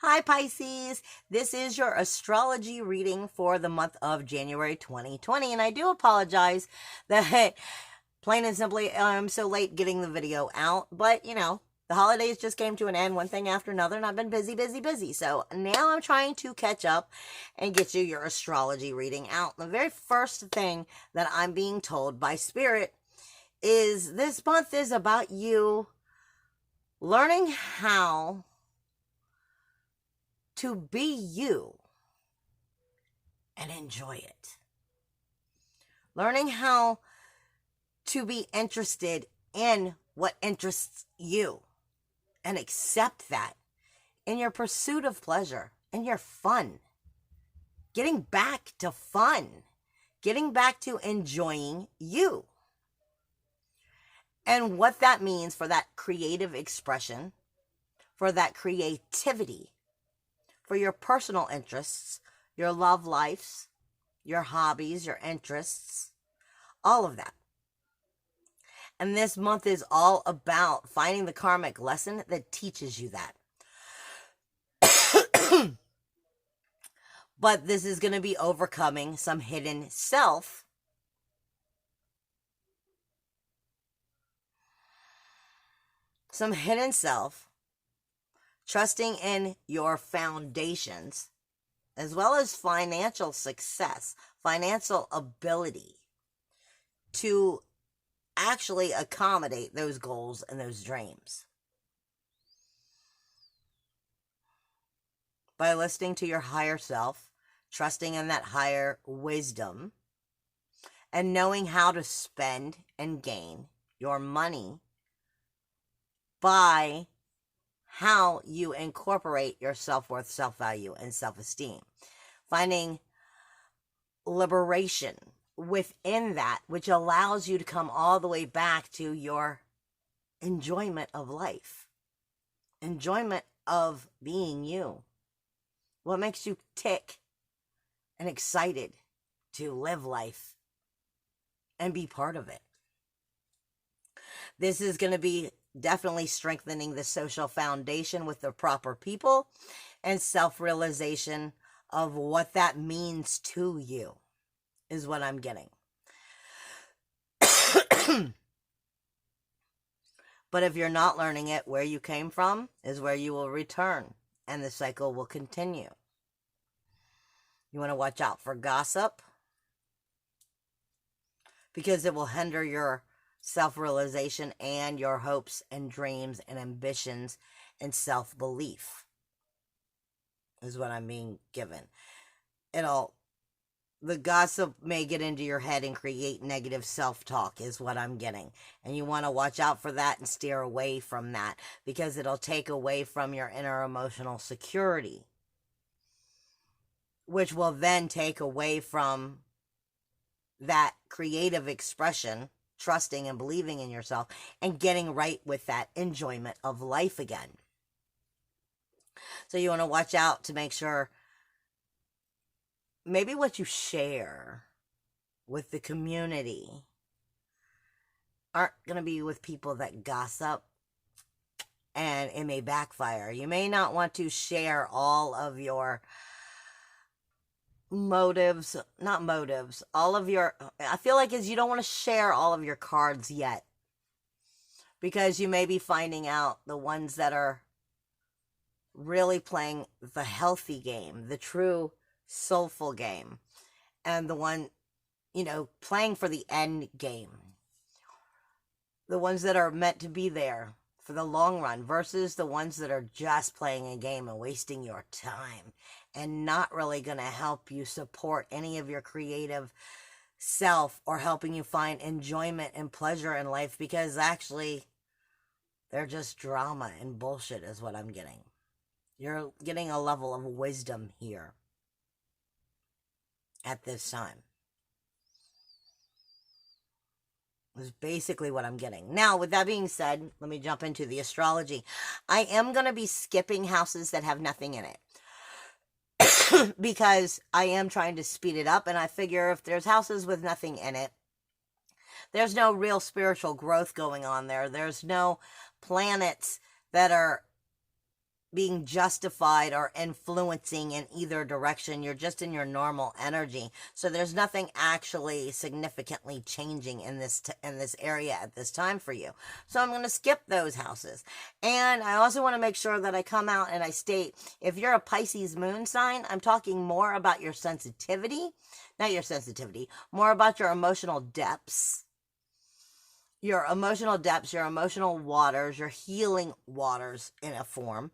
Hi Pisces, this is your astrology reading for the month of January 2020, and I do apologize that plain and simply I'm so late getting the video out, but the holidays just came to an end, one thing after another, and I've been busy. So now I'm trying to catch up and get you your astrology reading out. The very first thing that I'm being told by Spirit is this month is about you learning how to be you and enjoy it. Learning how to be interested in what interests you and accept that in your pursuit of pleasure and your fun. Getting back to fun. Getting back to enjoying you. And what that means for that creative expression, for that creativity, for your personal interests, your love lives, your hobbies, your interests, all of that. And this month is all about finding the karmic lesson that teaches you that. But this is going to be overcoming some hidden self. Some hidden self. Trusting in your foundations, as well as financial success, financial ability to actually accommodate those goals and those dreams. By listening to your higher self, trusting in that higher wisdom, and knowing how to spend and gain your money by how you incorporate your self-worth, self-value, and self-esteem. Finding liberation within that, which allows you to come all the way back to your enjoyment of life. Enjoyment of being you. What makes you tick and excited to live life and be part of it. This is going to be definitely strengthening the social foundation with the proper people and self-realization of what that means to you is what I'm getting. But if you're not learning it, where you came from is where you will return, and the cycle will continue. You want to watch out for gossip, because it will hinder your self-realization and your hopes and dreams and ambitions and self-belief is what I'm being given. The gossip may get into your head and create negative self-talk is what I'm getting. And you want to watch out for that and steer away from that, because it'll take away from your inner emotional security, which will then take away from that creative expression, trusting and believing in yourself, and getting right with that enjoyment of life again. So you want to watch out to make sure maybe what you share with the community aren't going to be with people that gossip, and it may backfire. You may not want to share all of your I feel like you don't want to share all of your cards yet, because you may be finding out the ones that are really playing the healthy game, the true soulful game, and the one, playing for the end game, the ones that are meant to be there for the long run, versus the ones that are just playing a game and wasting your time and not really going to help you support any of your creative self or helping you find enjoyment and pleasure in life, because actually they're just drama and bullshit is what I'm getting. You're getting a level of wisdom here at this time. Is basically what I'm getting. Now, with that being said, let me jump into the astrology. I am going to be skipping houses that have nothing in it, because I am trying to speed it up, and I figure if there's houses with nothing in it, there's no real spiritual growth going on there. There's no planets that are being justified or influencing in either direction. You're just in your normal energy. So there's nothing actually significantly changing in this area at this time for you. So I'm going to skip those houses. And I also want to make sure that I come out and I state, if you're a Pisces moon sign, I'm talking more about your sensitivity, not your sensitivity, more about your emotional depths. Your emotional depths, your emotional waters, your healing waters in a form.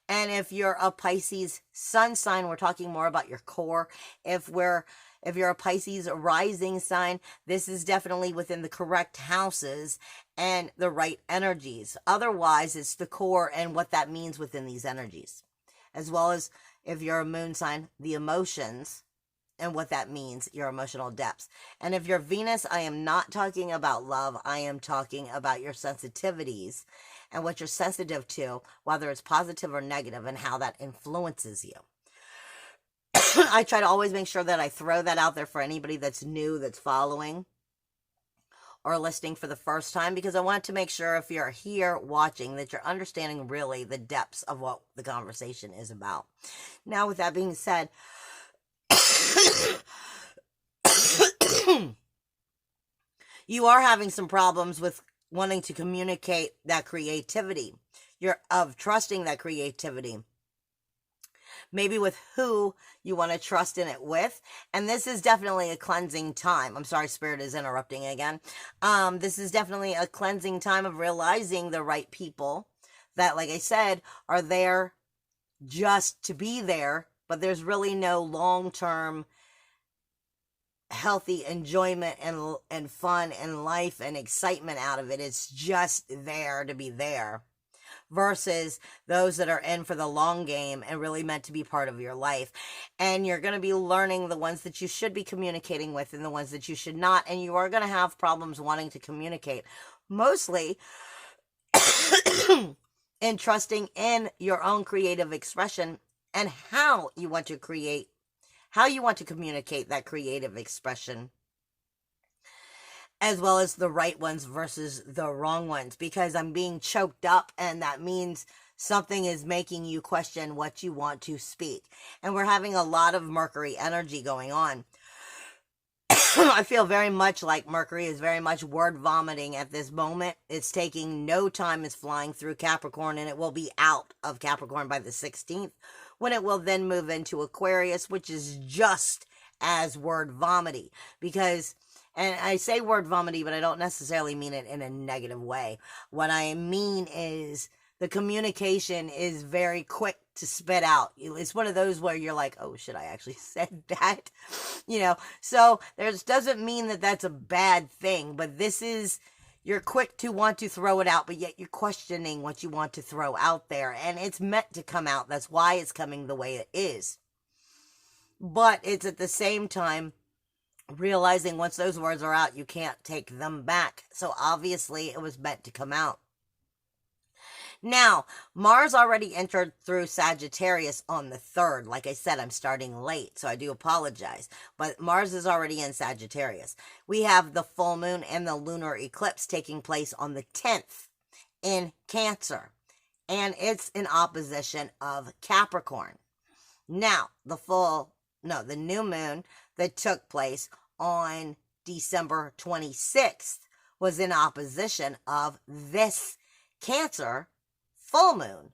And if you're a Pisces sun sign, we're talking more about your core. If you're a Pisces rising sign, this is definitely within the correct houses and the right energies. Otherwise, it's the core and what that means within these energies. As well as if you're a moon sign, the emotions and what that means, your emotional depths. And if you're Venus, I am not talking about love. I am talking about your sensitivities and what you're sensitive to, whether it's positive or negative, and how that influences you. I try to always make sure that I throw that out there for anybody that's new, that's following or listening for the first time, because I want to make sure if you're here watching that you're understanding really the depths of what the conversation is about. Now, with that being said, you are having some problems with wanting to communicate that creativity. You're of trusting that creativity. Maybe with who you want to trust in it with. And this is definitely a cleansing time. I'm sorry, Spirit is interrupting again. This is definitely a cleansing time of realizing the right people that, like I said, are there just to be there, but there's really no long-term healthy enjoyment and fun and life and excitement out of it. It's just there to be there. Versus those that are in for the long game and really meant to be part of your life. And you're going to be learning the ones that you should be communicating with and the ones that you should not. And you are going to have problems wanting to communicate. Mostly in trusting in your own creative expression and how you want to create, how you want to communicate that creative expression, as well as the right ones versus the wrong ones, because I'm being choked up, and that means something is making you question what you want to speak. And we're having a lot of Mercury energy going on. I feel very much like Mercury is very much word vomiting at this moment. It's taking no time. It's flying through Capricorn, and it will be out of Capricorn by the 16th, when it will then move into Aquarius, which is just as word vomity. Because, and I say word vomity, but I don't necessarily mean it in a negative way. What I mean is the communication is very quick to spit out. It's one of those where you're like, oh shit, I actually said that. So there's doesn't mean that that's a bad thing, but this is, you're quick to want to throw it out, but yet you're questioning what you want to throw out there. And it's meant to come out. That's why it's coming the way it is. But it's at the same time realizing once those words are out, you can't take them back. So obviously it was meant to come out. Now, Mars already entered through Sagittarius on the 3rd. Like I said, I'm starting late, so I do apologize. But Mars is already in Sagittarius. We have the full moon and the lunar eclipse taking place on the 10th in Cancer. And it's in opposition of Capricorn. Now, the new moon that took place on December 26th was in opposition of this Cancer full moon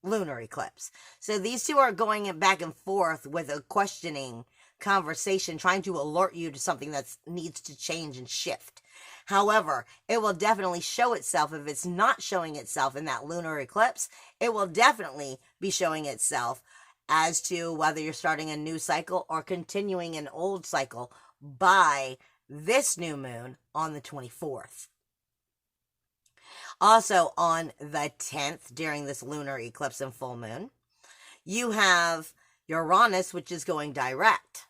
lunar eclipse. So these two are going back and forth with a questioning conversation, trying to alert you to something that needs to change and shift. However, it will definitely show itself. If it's not showing itself in that lunar eclipse, it will definitely be showing itself as to whether you're starting a new cycle or continuing an old cycle by this new moon on the 24th. Also on the 10th, during this lunar eclipse and full moon, you have Uranus, which is going direct.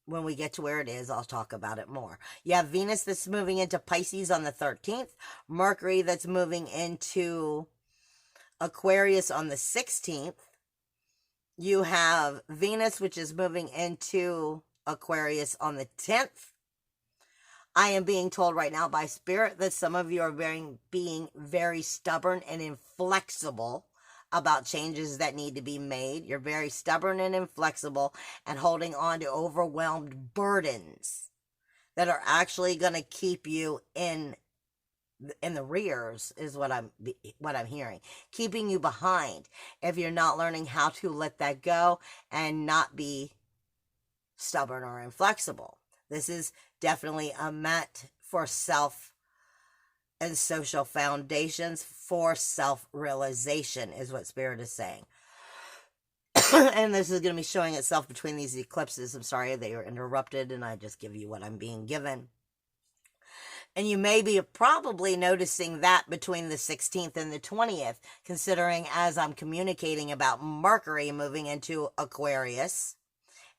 When we get to where it is, I'll talk about it more. You have Venus that's moving into Pisces on the 13th, Mercury that's moving into Aquarius on the 16th. You have Venus, which is moving into Aquarius on the 10th. I am being told right now by Spirit that some of you are being very stubborn and inflexible about changes that need to be made. You're very stubborn and inflexible and holding on to overwhelmed burdens that are actually going to keep you in the rears is what I'm hearing, keeping you behind if you're not learning how to let that go and not be stubborn or inflexible. This is definitely a meant for self and social foundations, for self-realization is what Spirit is saying. And this is going to be showing itself between these eclipses. I'm sorry they were interrupted, and I just give you what I'm being given. And you may be probably noticing that between the 16th and the 20th, considering as I'm communicating about Mercury moving into Aquarius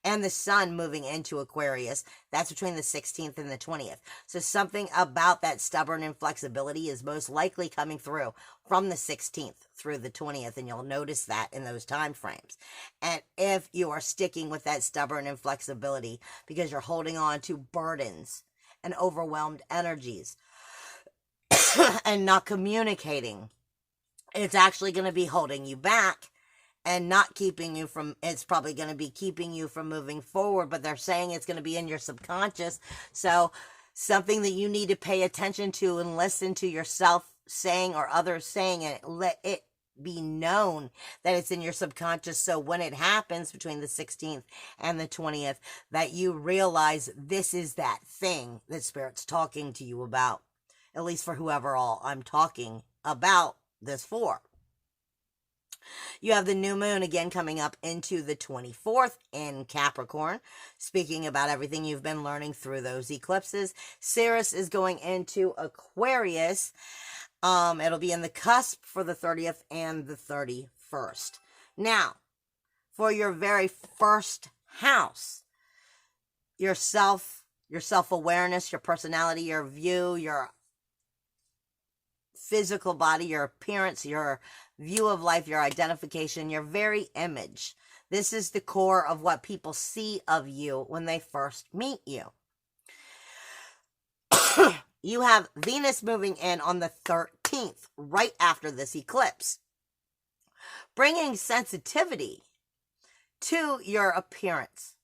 and the Sun moving into Aquarius, that's between the 16th and the 20th. So something about that stubborn inflexibility is most likely coming through from the 16th through the 20th, and you'll notice that in those time frames. And if you are sticking with that stubborn inflexibility because you're holding on to burdens and overwhelmed energies and not communicating, it's actually going to be holding you back and not keeping you from, it's probably going to be keeping you from moving forward, but they're saying it's going to be in your subconscious. So something that you need to pay attention to and listen to yourself saying or others saying, and let it be known that it's in your subconscious. So when it happens between the 16th and the 20th, that you realize this is that thing that Spirit's talking to you about, at least for whoever all I'm talking about this for. You have the new moon again coming up into the 24th in Capricorn, speaking about everything you've been learning through those eclipses. Ceres is going into Aquarius. It'll be in the cusp for the 30th and the 31st. Now, for your very first house, your self-awareness, your personality, your view, your physical body, your appearance, your view of life, your identification, your very image. This is the core of what people see of you when they first meet you. You have Venus moving in on the 13th, right after this eclipse, bringing sensitivity to your appearance,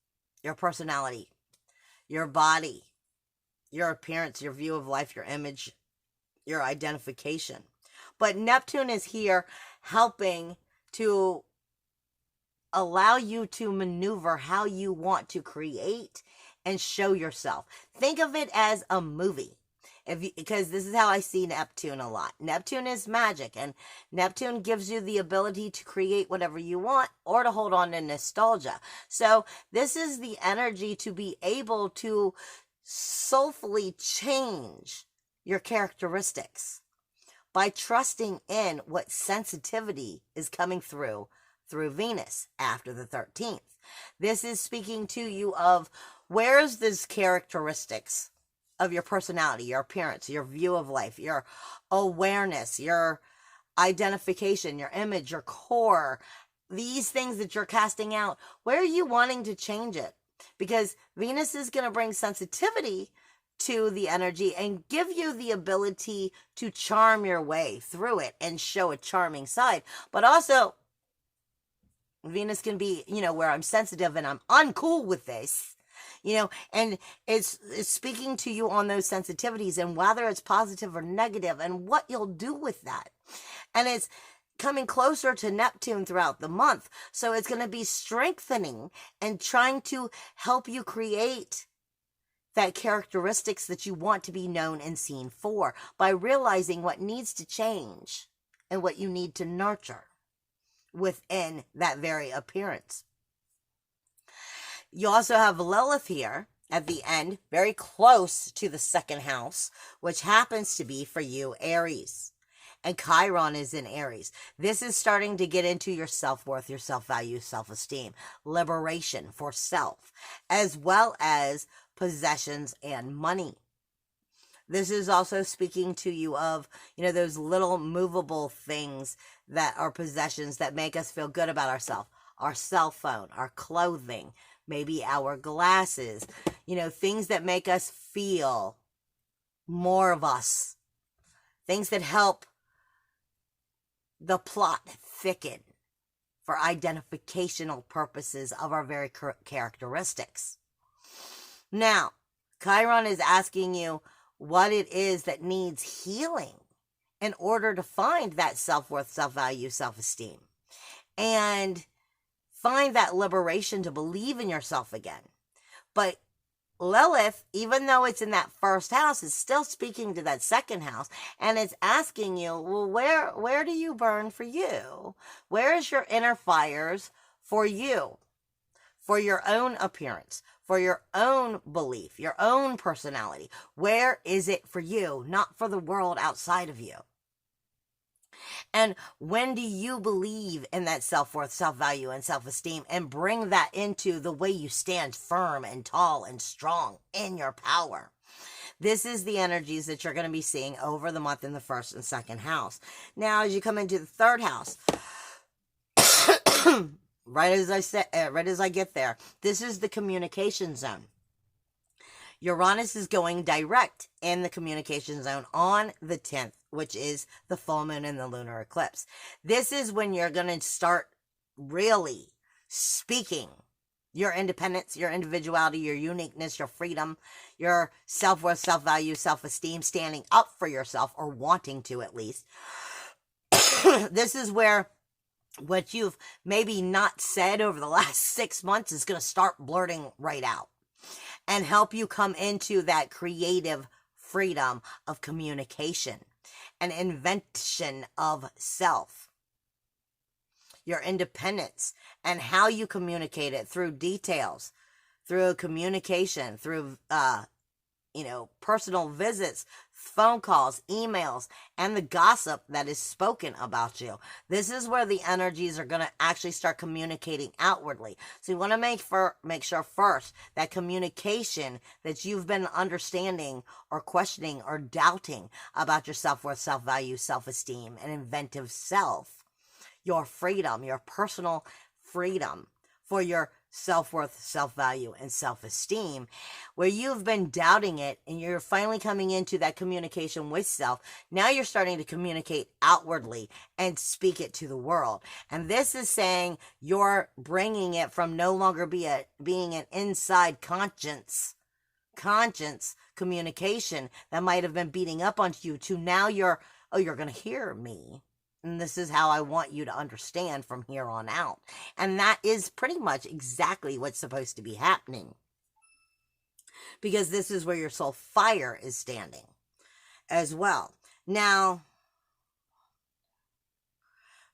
your personality, your body, your appearance, your view of life, your image, your identification. But Neptune is here helping to allow you to maneuver how you want to create and show yourself. Think of it as a movie. Because this is how I see Neptune a lot. Neptune is magic, and Neptune gives you the ability to create whatever you want or to hold on to nostalgia. So this is the energy to be able to soulfully change your characteristics by trusting in what sensitivity is coming through Venus after the 13th. This is speaking to you of where's this characteristics of your personality, your appearance, your view of life, your awareness, your identification, your image, your core, these things that you're casting out, where are you wanting to change it? Because Venus is going to bring sensitivity to the energy and give you the ability to charm your way through it and show a charming side. But also, Venus can be, where I'm sensitive and I'm uncool with this. And it's speaking to you on those sensitivities and whether it's positive or negative and what you'll do with that. And it's coming closer to Neptune throughout the month. So it's going to be strengthening and trying to help you create that characteristics that you want to be known and seen for by realizing what needs to change and what you need to nurture within that very appearance. You also have Lilith here at the end, very close to the second house, which happens to be for you, Aries. And Chiron is in Aries. This is starting to get into your self-worth, your self-value, self-esteem, liberation for self, as well as possessions and money. This is also speaking to you of, those little movable things that are possessions that make us feel good about ourselves. Our cell phone, our clothing, maybe our glasses, things that make us feel more of us. Things that help the plot thicken for identificational purposes of our very characteristics. Now, Chiron is asking you what it is that needs healing in order to find that self-worth, self-value, self-esteem, and find that liberation to believe in yourself again. But Lilith, even though it's in that first house, is still speaking to that second house, and it's asking you, well, where do you burn for you? Where is your inner fires for you? For your own appearance, for your own belief, your own personality. Where is it for you, not for the world outside of you? And when do you believe in that self-worth, self-value, and self-esteem and bring that into the way you stand firm and tall and strong in your power? This is the energies that you're going to be seeing over the month in the first and second house. Now, as you come into the third house, right as I get there, this is the communication zone. Uranus is going direct in the communication zone on the 10th, which is the full moon and the lunar eclipse. This is when you're going to start really speaking your independence, your individuality, your uniqueness, your freedom, your self-worth, self-value, self-esteem, standing up for yourself, or wanting to at least. This is where what you've maybe not said over the last 6 months is going to start blurting right out and help you come into that creative freedom of communication and invention of self. Your independence and how you communicate it through details, through communication, through personal visits, phone calls, emails, and the gossip that is spoken about you. This is where the energies are going to actually start communicating outwardly. So you want to make sure first that communication that you've been understanding or questioning or doubting about your self-worth, self-value, self-esteem, and inventive self, your freedom, your personal freedom for your self-worth, self-value, and self-esteem, where you've been doubting it and you're finally coming into that communication with self. Now you're starting to communicate outwardly and speak it to the world. And this is saying you're bringing it from no longer being an inside conscience communication that might have been beating up on you to now you're going to hear me. And this is how I want you to understand from here on out. And that is pretty much exactly what's supposed to be happening. Because this is where your soul fire is standing as well. Now,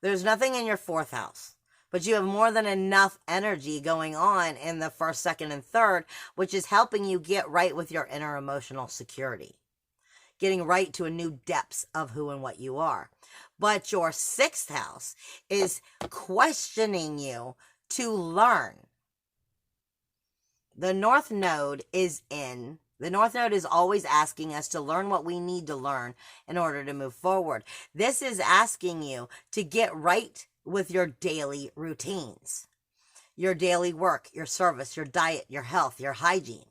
there's nothing in your fourth house, but you have more than enough energy going on in the first, second, and third, which is helping you get right with your inner emotional security. Getting right to a new depths of who and what you are. But your sixth house is questioning you to learn. The North Node is always asking us to learn what we need to learn in order to move forward. This is asking you to get right with your daily routines, your daily work, your service, your diet, your health, your hygiene.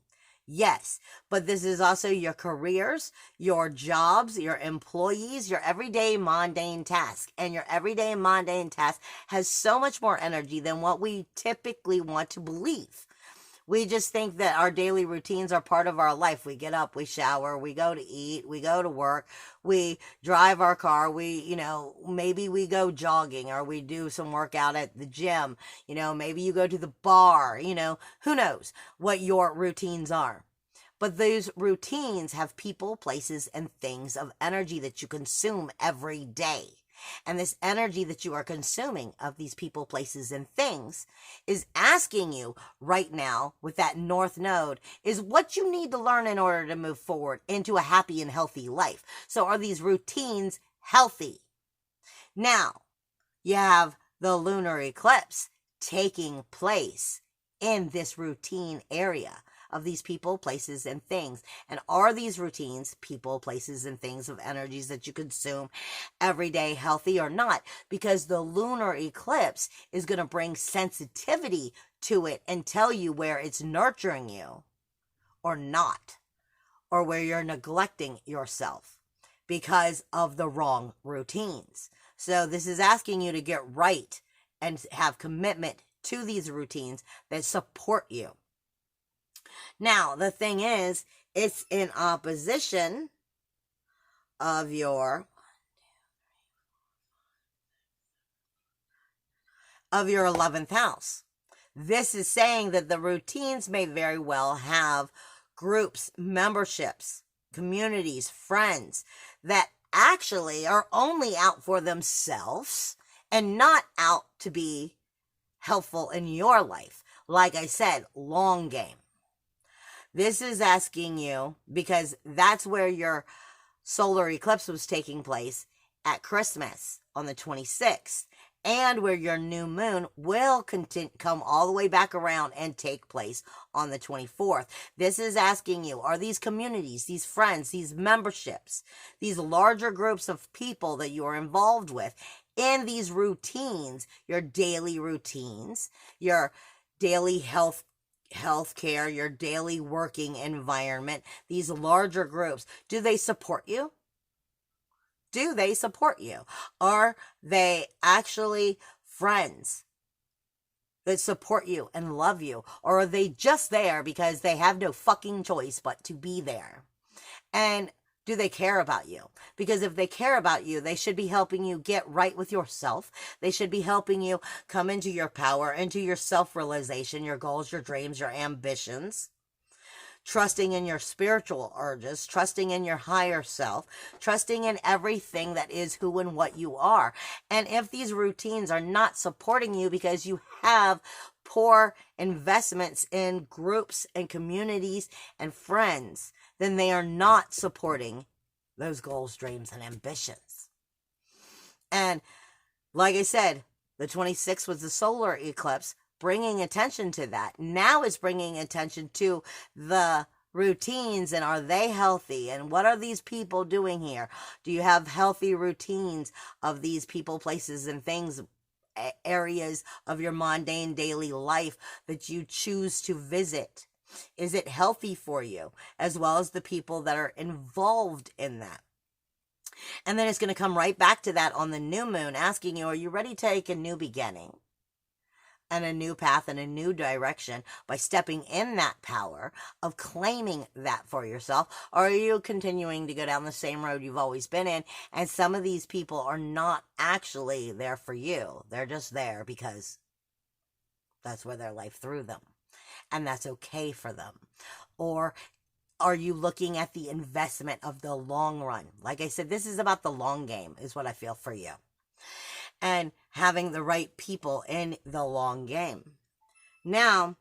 Yes, but this is also your careers, your jobs, your employees, your everyday mundane task. And your everyday mundane task has so much more energy than what we typically want to believe. We just think that our daily routines are part of our life. We get up, we shower, we go to eat, we go to work, we drive our car, maybe we go jogging or we do some workout at the gym. Maybe you go to the bar, who knows what your routines are. But those routines have people, places, and things of energy that you consume every day. And this energy that you are consuming of these people, places, and things is asking you right now with that North Node is what you need to learn in order to move forward into a happy and healthy life. So are these routines healthy? Now, you have the lunar eclipse taking place in this routine area of these people, places, and things. And are these routines, people, places, and things of energies that you consume every day healthy or not? Because the lunar eclipse is going to bring sensitivity to it and tell you where it's nurturing you or not, or where you're neglecting yourself because of the wrong routines. So this is asking you to get right and have commitment to these routines that support you. Now, the thing is, it's in opposition of your 11th house. This is saying that the routines may very well have groups, memberships, communities, friends that actually are only out for themselves and not out to be helpful in your life. Like I said, long game. This is asking you, because that's where your solar eclipse was taking place at Christmas on the 26th, and where your new moon will come all the way back around and take place on the 24th. This is asking you, are these communities, these friends, these memberships, these larger groups of people that you are involved with in these routines, your daily routines, your daily health care, your daily working environment, these larger groups, do they support you? Do they support you? Are they actually friends that support you and love you? Or are they just there because they have no fucking choice but to be there? And do they care about you? Because if they care about you, they should be helping you get right with yourself. They should be helping you come into your power, into your self-realization, your goals, your dreams, your ambitions. Trusting in your spiritual urges, trusting in your higher self, trusting in everything that is who and what you are. And if these routines are not supporting you because you have poor investments in groups and communities and friends, then they are not supporting those goals, dreams, and ambitions. And like I said, the 26th was the solar eclipse, bringing attention to that. Now it's bringing attention to the routines, and are they healthy, and what are these people doing here? Do you have healthy routines of these people, places, and things, areas of your mundane daily life that you choose to visit? Is it healthy for you, as well as the people that are involved in that? And then it's going to come right back to that on the new moon, asking you, are you ready to take a new beginning and a new path and a new direction by stepping in that power of claiming that for yourself? Or are you continuing to go down the same road you've always been in? And some of these people are not actually there for you. They're just there because that's where their life threw them. And that's okay for them. Or are you looking at the investment of the long run? Like I said, this is about the long game, is what I feel for you. And having the right people in the long game. Now,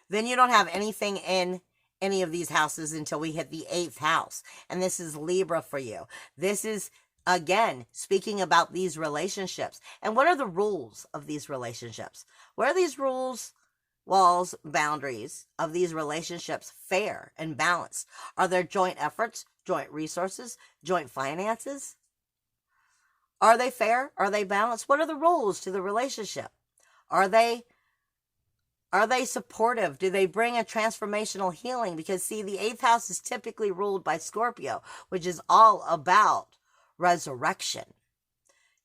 then you don't have anything in any of these houses until we hit the 8th house. And this is Libra for you. This is, again, speaking about these relationships. And what are the rules of these relationships? What are these rules, walls, boundaries of these relationships fair and balanced? Are there joint efforts, joint resources, joint finances? Are they fair? Are they balanced? What are the rules to the relationship? Are they supportive? Do they bring a transformational healing? Because see, the 8th house is typically ruled by Scorpio, which is all about resurrection,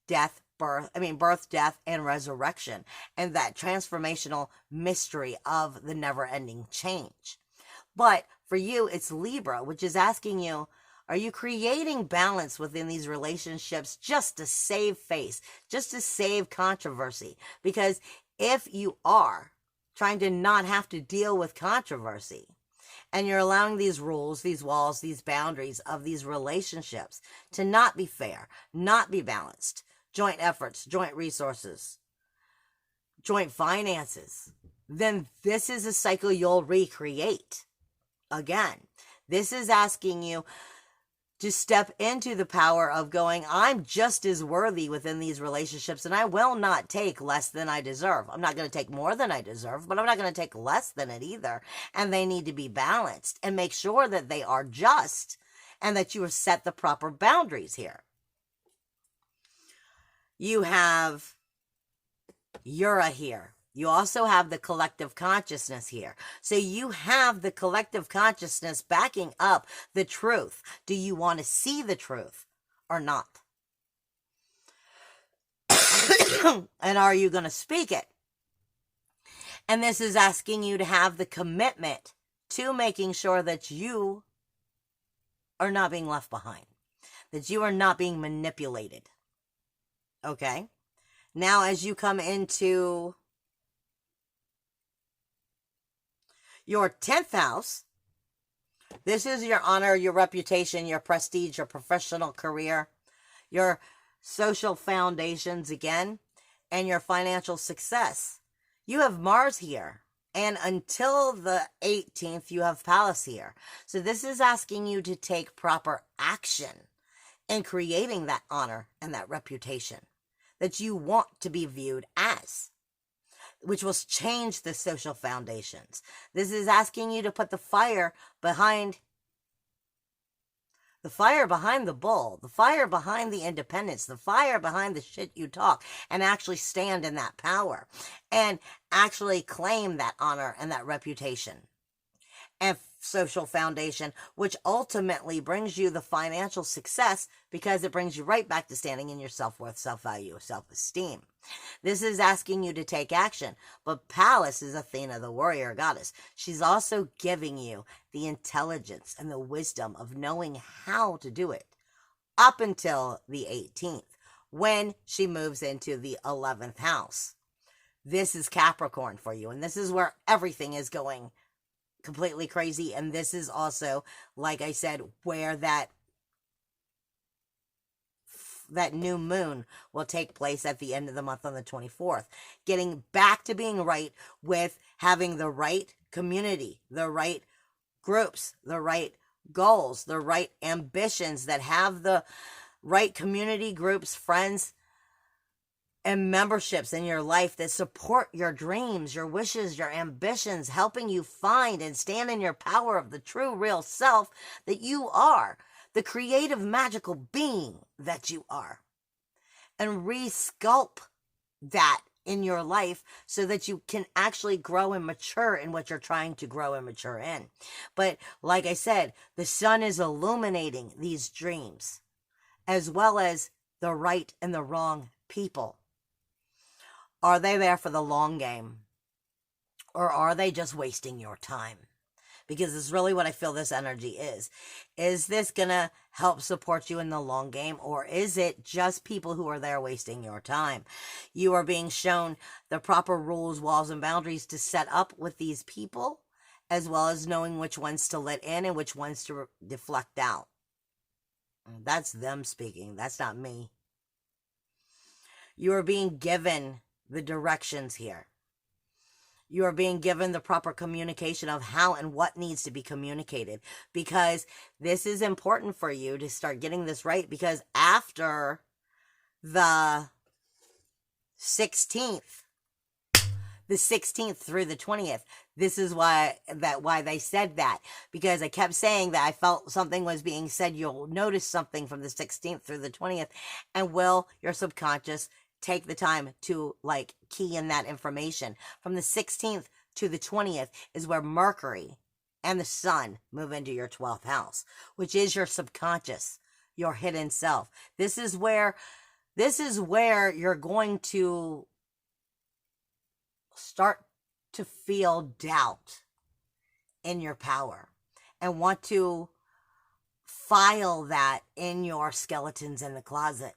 birth, death, and resurrection, and that transformational mystery of the never-ending change. But for you, it's Libra, which is asking you, are you creating balance within these relationships just to save face, just to save controversy? Because if you are trying to not have to deal with controversy, and you're allowing these rules, these walls, these boundaries of these relationships to not be fair, not be balanced, joint efforts, joint resources, joint finances, then this is a cycle you'll recreate. Again, this is asking you to step into the power of going, I'm just as worthy within these relationships, and I will not take less than I deserve. I'm not going to take more than I deserve, but I'm not going to take less than it either. And they need to be balanced, and make sure that they are just, and that you have set the proper boundaries here. You have Ura here. You also have the collective consciousness here. So you have the collective consciousness backing up the truth. Do you want to see the truth or not? And are you going to speak it? And this is asking you to have the commitment to making sure that you are not being left behind, that you are not being manipulated. Okay? Now, as you come into your 10th house, this is your honor, your reputation, your prestige, your professional career, your social foundations again, and your financial success. You have Mars here. And until the 18th, you have Pallas here. So this is asking you to take proper action in creating that honor and that reputation that you want to be viewed as, which will change the social foundations. This is asking you to put the fire behind the bull, the fire behind the independence, the fire behind the shit you talk, and actually stand in that power and actually claim that honor and that reputation and social foundation, which ultimately brings you the financial success because it brings you right back to standing in your self-worth, self-value, self-esteem. This is asking you to take action. But Pallas is Athena, the warrior goddess. She's also giving you the intelligence and the wisdom of knowing how to do it up until the 18th, when she moves into the 11th house. This is Capricorn for you, and this is where everything is going completely crazy. And this is also, like I said, where that new moon will take place at the end of the month on the 24th. Getting back to being right with having the right community, the right groups, the right goals, the right ambitions, that have the right community groups, friends, and memberships in your life that support your dreams, your wishes, your ambitions, helping you find and stand in your power of the true, real self that you are, the creative, magical being that you are, and resculpt that in your life so that you can actually grow and mature in what you're trying to grow and mature in. But like I said, the sun is illuminating these dreams, as well as the right and the wrong people. Are they there for the long game? Or are they just wasting your time? Because it's really what I feel this energy is. Is this going to help support you in the long game? Or is it just people who are there wasting your time? You are being shown the proper rules, walls, and boundaries to set up with these people, as well as knowing which ones to let in and which ones to deflect out. That's them speaking. That's not me. You are being given the directions here. You are being given the proper communication of how and what needs to be communicated, because this is important for you to start getting this right, because after the 16th through the 20th, this is why they said that, because I kept saying that I felt something was being said. You'll notice something from the 16th through the 20th, and will your subconscious take the time to key in that information. From the 16th to the 20th is where Mercury and the sun move into your 12th house, which is your subconscious, your hidden self. This is where you're going to start to feel doubt in your power and want to file that in your skeletons in the closet.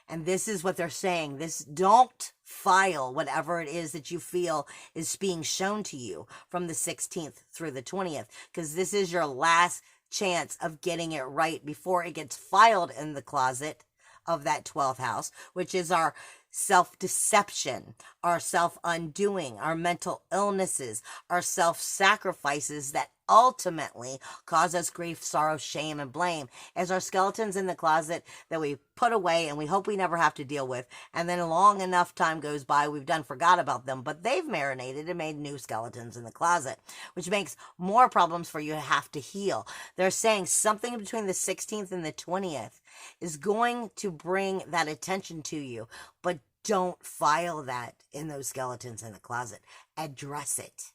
And this is what they're saying. Don't file whatever it is that you feel is being shown to you from the 16th through the 20th, because this is your last chance of getting it right before it gets filed in the closet of that 12th house, which is our self-deception, our self-undoing, our mental illnesses, our self-sacrifices that ultimately cause us grief, sorrow, shame, and blame, as our skeletons in the closet that we put away and we hope we never have to deal with. And then long enough time goes by, we've forgot about them, but they've marinated and made new skeletons in the closet, which makes more problems for you to have to heal. They're saying something between the 16th and the 20th is going to bring that attention to you, but don't file that in those skeletons in the closet. Address it.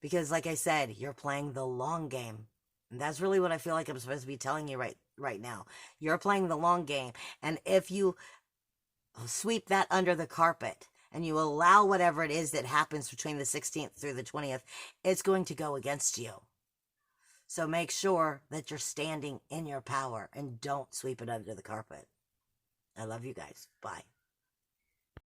Because like I said, you're playing the long game. And that's really what I feel like I'm supposed to be telling you right now. You're playing the long game. And if you sweep that under the carpet and you allow whatever it is that happens between the 16th through the 20th, it's going to go against you. So make sure that you're standing in your power and don't sweep it under the carpet. I love you guys. Bye.